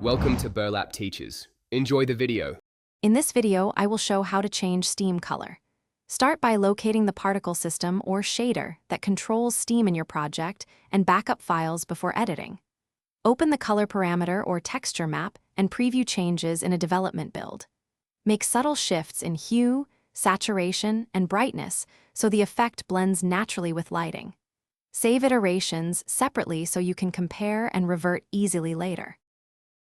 Welcome to Burlap Teachers. Enjoy the video. In this video, I will show how to change steam color. Start by locating the particle system or shader that controls steam in your project and backup files before editing. Open the color parameter or texture map and preview changes in a development build. Make subtle shifts in hue, saturation, and brightness so the effect blends naturally with lighting. Save iterations separately so you can compare and revert easily later.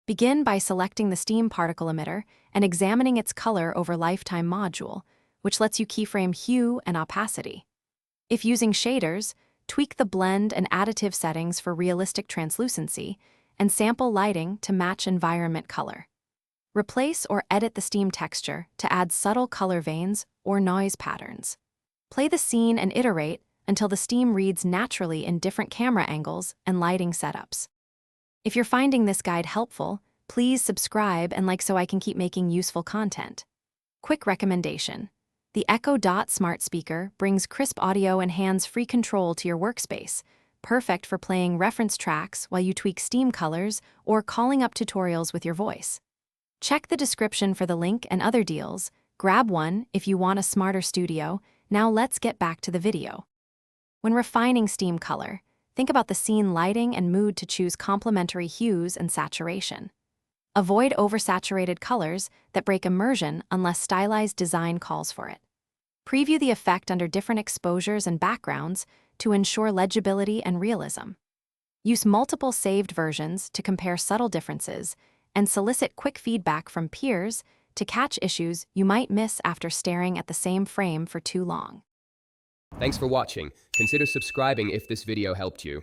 Begin by selecting the steam particle emitter and examining its color over lifetime module, which lets you keyframe hue and opacity. If using shaders, tweak the blend and additive settings for realistic translucency and sample lighting to match environment color. Replace or edit the steam texture to add subtle color veins or noise patterns. Play the scene and iterate until the steam reads naturally in different camera angles and lighting setups. If you're finding this guide helpful, please subscribe and like so I can keep making useful content. Quick recommendation. The Echo Dot smart speaker brings crisp audio and hands-free control to your workspace, perfect for playing reference tracks while you tweak steam colors or calling up tutorials with your voice. Check the description for the link and other deals. Grab one if you want a smarter studio. Now let's get back to the video. When refining steam color, think about the scene lighting and mood to choose complementary hues and saturation. Avoid oversaturated colors that break immersion unless stylized design calls for it. Preview the effect under different exposures and backgrounds to ensure legibility and realism. Use multiple saved versions to compare subtle differences and solicit quick feedback from peers to catch issues you might miss after staring at the same frame for too long. Thanks for watching. Consider subscribing if this video helped you.